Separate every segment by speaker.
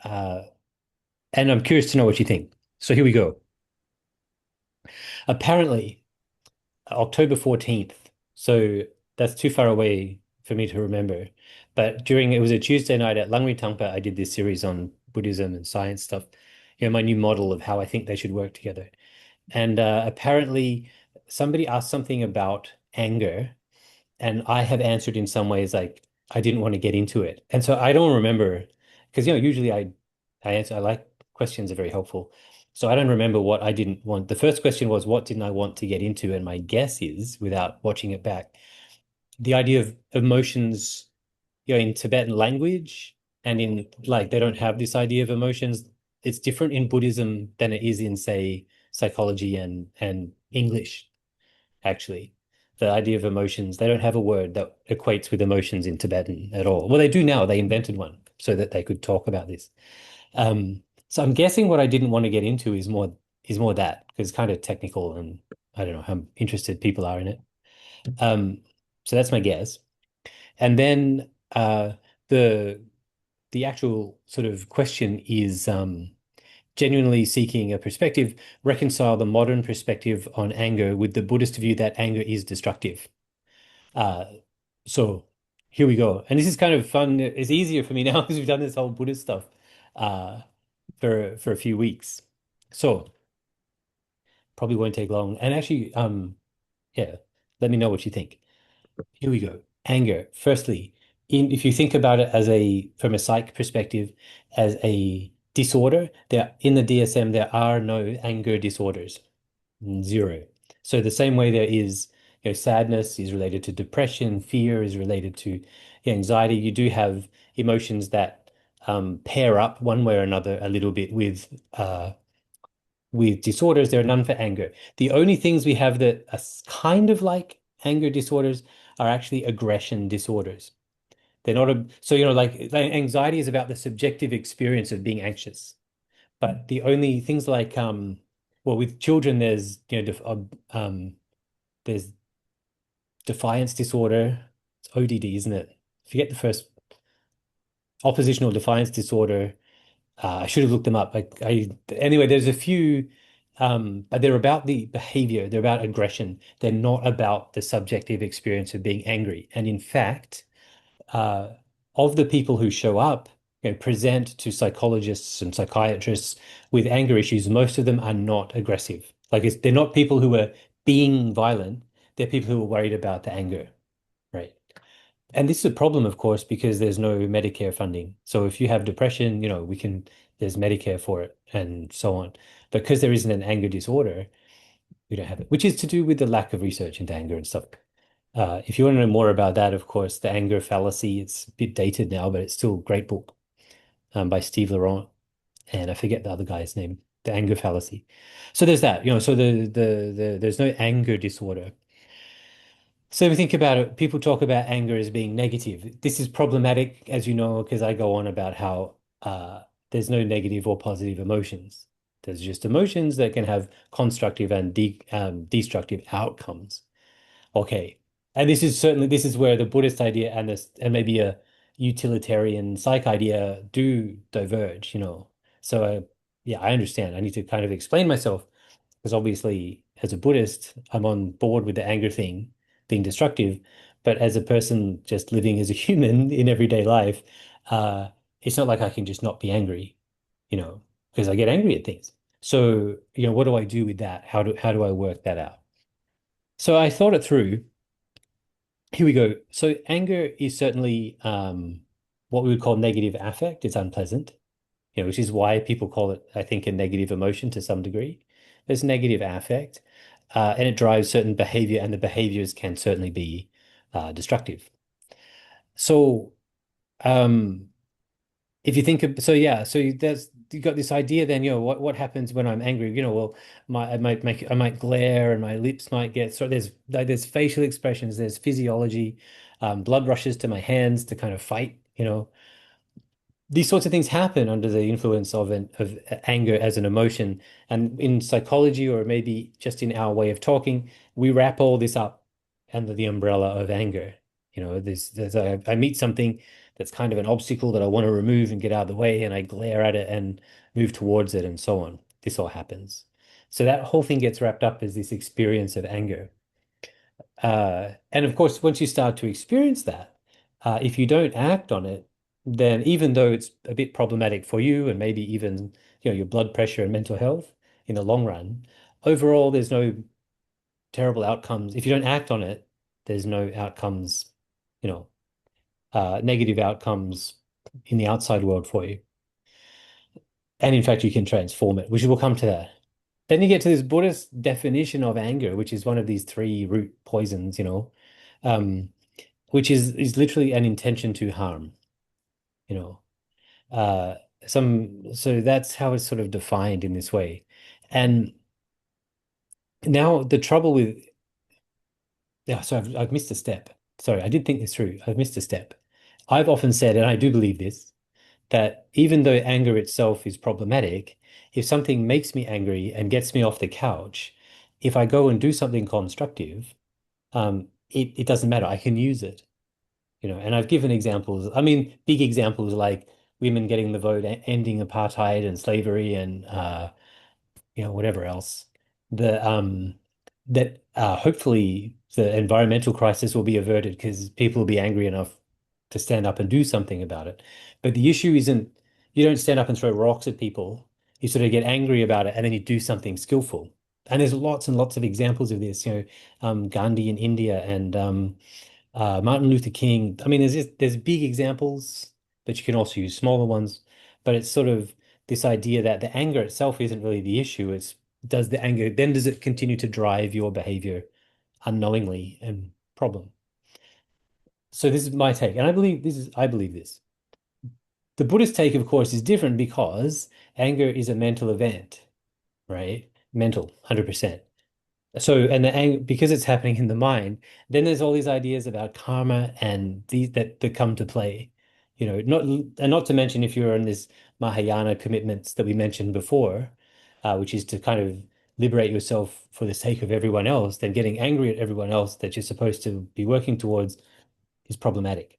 Speaker 1: Uh, and I'm curious to know what you think. So here we go. Apparently, October 14th. So that's too far away for me to remember. But it was a Tuesday night at Langri Tangpa, I did this series on Buddhism and science stuff. My new model of how I think they should work together. And apparently, somebody asked something about anger, and I have answered in some ways like I didn't want to get into it. And so I don't remember because usually I answer I like questions are very helpful. So I don't remember what I didn't want. The first question was what didn't I want to get into? And my guess is, without watching it back, the idea of emotions, in Tibetan language and in like they don't have this idea of emotions. It's different in Buddhism than it is in, say, psychology and English actually. The idea of emotions, they don't have a word that equates with emotions in Tibetan at all. Well, they do now. They invented one so that they could talk about this. So I'm guessing what I didn't want to get into is more that because it's kind of technical and I don't know how interested people are in it. Um, so that's my guess. And then the the actual sort of question is genuinely seeking a perspective, reconcile the modern perspective on anger with the Buddhist view that anger is destructive. Uh, so here we go. And this is kind of fun. It's easier for me now because we've done this whole Buddhist stuff uh, for a few weeks. So probably won't take long. And actually, yeah, let me know what you think. Here we go. Anger. Firstly, if you think about it from a psych perspective, as a disorder, in the DSM there are no anger disorders. Zero. So the same way there is, sadness is related to depression, fear is related to anxiety. You do have emotions that pair up one way or another a little bit with disorders. There are none for anger. The only things we have that are kind of like anger disorders are actually aggression disorders. They're not so like anxiety is about the subjective experience of being anxious. But the only things like well, with children there's there's defiance disorder. It's ODD, isn't it? Forget the first oppositional defiance disorder. I should have looked them up. Anyway, there's a few, but they're about the behavior. They're about aggression. They're not about the subjective experience of being angry. And in fact, uh, of the people who show up, present to psychologists and psychiatrists with anger issues, most of them are not aggressive. They're not people who are being violent. They're people who are worried about the anger, right? And this is a problem, of course, because there's no Medicare funding. So if you have depression, there's Medicare for it and so on. But because there isn't an anger disorder, we don't have it, which is to do with the lack of research into anger and stuff. If you want to know more about that, of course, The Anger Fallacy, it's a bit dated now, but it's still a great book by Steve Laurent. And I forget the other guy's name, The Anger Fallacy. So there's that, so there's no anger disorder. So if we think about it, people talk about anger as being negative. This is problematic, as you know, because I go on about how there's no negative or positive emotions. There's just emotions that can have constructive and destructive outcomes. Okay. And this is where the Buddhist idea and maybe a utilitarian psych idea do diverge. So yeah, I understand. I need to kind of explain myself because obviously as a Buddhist, I'm on board with the anger thing being destructive, but as a person just living as a human in everyday life, uh, it's not like I can just not be angry, because I get angry at things. So, what do I do with that? How do I work that out? So I thought it through. Here we go. So anger is certainly what we would call negative affect. It's unpleasant, which is why people call it, I think, a negative emotion to some degree. There's negative affect, and it drives certain behavior, and the behaviors can certainly be destructive. So, um, if you think of, so yeah, so there's you got this idea then, what happens when I'm angry? Well, I might glare and my lips might get so there's facial expressions, there's physiology, blood rushes to my hands to kind of fight, these sorts of things happen under the influence of anger as an emotion. And in psychology, or maybe just in our way of talking, we wrap all this up under the umbrella of anger. I meet something that's kind of an obstacle that I want to remove and get out of the way, and I glare at it and move towards it and so on. This all happens. So that whole thing gets wrapped up as this experience of anger. And of course, once you start to experience that, if you don't act on it, then even though it's a bit problematic for you and maybe even, your blood pressure and mental health in the long run, overall, there's no terrible outcomes. If you don't act on it, there's no outcomes, you know, negative outcomes in the outside world for you. And in fact, you can transform it, which we'll come to that. Then you get to this Buddhist definition of anger, which is one of these three root poisons, um, which is literally an intention to harm, you know. Uh, so that's how it's sort of defined in this way. And now the trouble with, yeah, so I've missed a step. Sorry, I did think this through. I've missed a step. I've often said, and I do believe this, that even though anger itself is problematic, if something makes me angry and gets me off the couch, if I go and do something constructive, it doesn't matter. I can use it, and I've given examples. I mean, big examples like women getting the vote, ending apartheid and slavery and whatever else. The that hopefully the environmental crisis will be averted because people will be angry enough to stand up and do something about it. But the issue isn't you don't stand up and throw rocks at people. You sort of get angry about it and then you do something skillful. And there's lots and lots of examples of this, Gandhi in India and Martin Luther King. I mean, there's big examples, but you can also use smaller ones. But it's sort of this idea that the anger itself isn't really the issue. It's does it continue to drive your behavior unknowingly and problem? So this is my take, and I believe this. The Buddhist take, of course, is different because anger is a mental event, right? Mental, 100%. So, and the anger, because it's happening in the mind, then there's all these ideas about karma and these that come to play. Not to mention if you're in this Mahayana commitments that we mentioned before, which is to kind of liberate yourself for the sake of everyone else, then getting angry at everyone else that you're supposed to be working towards is problematic,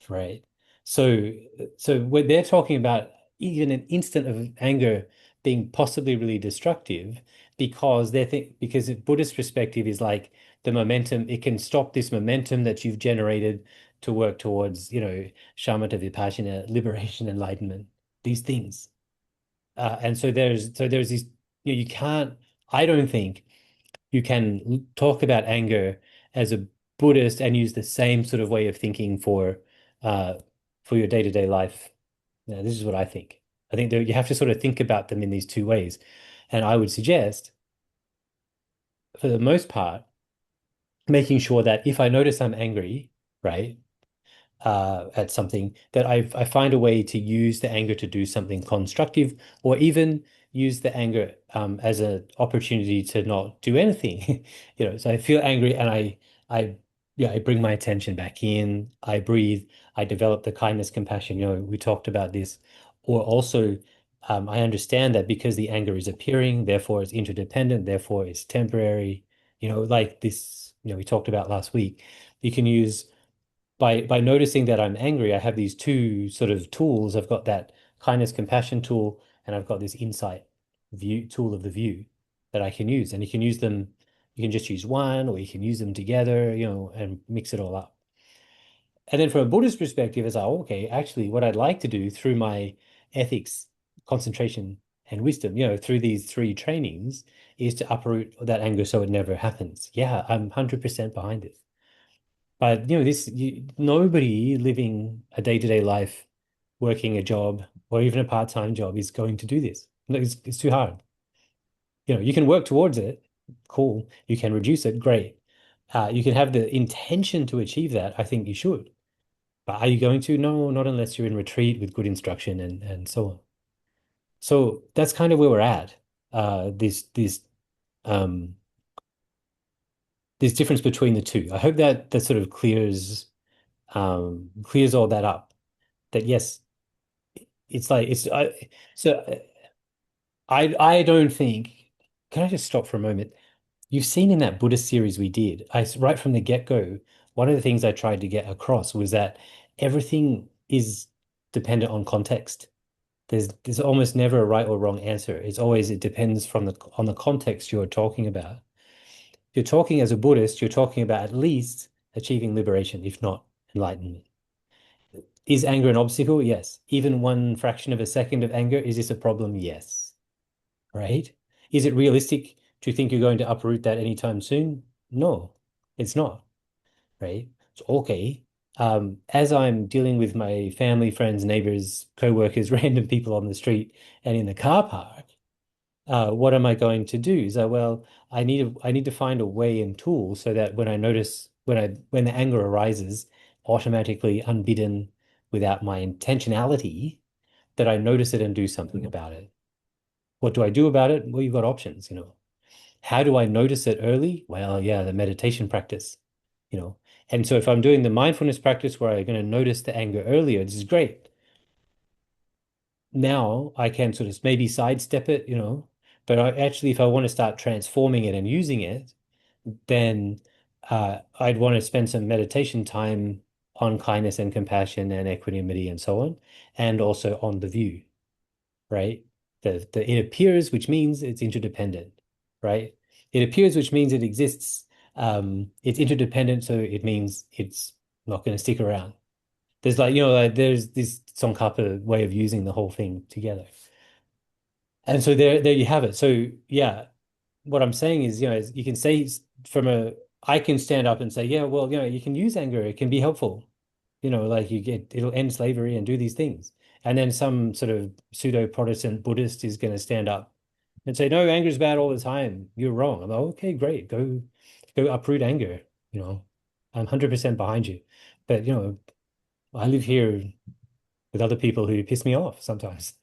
Speaker 1: right? So, so when they're talking about even an instant of anger being possibly really destructive, because because the Buddhist perspective is like the momentum, it can stop this momentum that you've generated to work towards, shamatha, vipassana, liberation, enlightenment, these things. And so there's this, you can't, I don't think you can talk about anger as a Buddhist and use the same sort of way of thinking uh, for your day-to-day life. Now, this is what I think. I think that you have to sort of think about them in these two ways. And I would suggest, for the most part, making sure that if I notice I'm angry, right, at something, that I find a way to use the anger to do something constructive, or even use the anger as an opportunity to not do anything. So I feel angry and I yeah, I bring my attention back in, I breathe, I develop the kindness, compassion, we talked about this. Or also I understand that because the anger is appearing, therefore it's interdependent, therefore it's temporary, like this, we talked about last week. You can use by noticing that I'm angry, I have these two sort of tools. I've got that kindness, compassion tool, and I've got this insight view tool of the view that I can use. And you can use them, you can just use one, or you can use them together, and mix it all up. And then from a Buddhist perspective, it's like, okay, actually, what I'd like to do through my ethics, concentration, and wisdom, through these three trainings, is to uproot that anger so it never happens. Yeah, I'm 100% behind it. But nobody living a day-to-day life, working a job or even a part-time job is going to do this. No, it's too hard. You can work towards it. Cool. You can reduce it. Great. You can have the intention to achieve that. I think you should. But are you going to? No, not unless you're in retreat with good instruction and so on. So that's kind of where we're at. This um this difference between the two. I hope that sort of clears all that up. That yes, it's like it's so I don't think. Can I just stop for a moment? You've seen in that Buddhist series we did, right from the get-go, one of the things I tried to get across was that everything is dependent on context. There's almost never a right or wrong answer. It's always it depends from the on the context you're talking about. If you're talking as a Buddhist, you're talking about at least achieving liberation, if not enlightenment. Is anger an obstacle? Yes. Even one fraction of a second of anger, is this a problem? Yes. Right? Is it realistic to think you're going to uproot that anytime soon? No, it's not. Right? It's okay. As I'm dealing with my family, friends, neighbors, co-workers, random people on the street and in the car park, what am I going to do? Is that, well, I need to find a way and tool so that when I notice when the anger arises, automatically unbidden, without my intentionality, that I notice it and do something about it. What do I do about it? Well, you've got options, you know. How do I notice it early? Well, yeah, the meditation practice, you know. And so if I'm doing the mindfulness practice where I'm going to notice the anger earlier, this is great. Now I can sort of maybe sidestep it, you know, but actually, if I want to start transforming it and using it, then I'd want to spend some meditation time on kindness and compassion and equanimity and so on, and also on the view, right? The it appears, which means it's interdependent, right? It appears, which means it exists. It's interdependent, so it means it's not going to stick around. There's like, you know, like there's this Tsongkhapa way of using the whole thing together. And so there you have it. So yeah, what I'm saying is, you know, is you can say from a, I can stand up and say, yeah, well, you know, you can use anger. It can be helpful. You know, like it'll end slavery and do these things. And then some sort of pseudo-Protestant Buddhist is going to stand up and say, no, anger is bad all the time. You're wrong. I'm like, okay, great. Go uproot anger. You know, I'm 100% behind you. But, you know, I live here with other people who piss me off sometimes.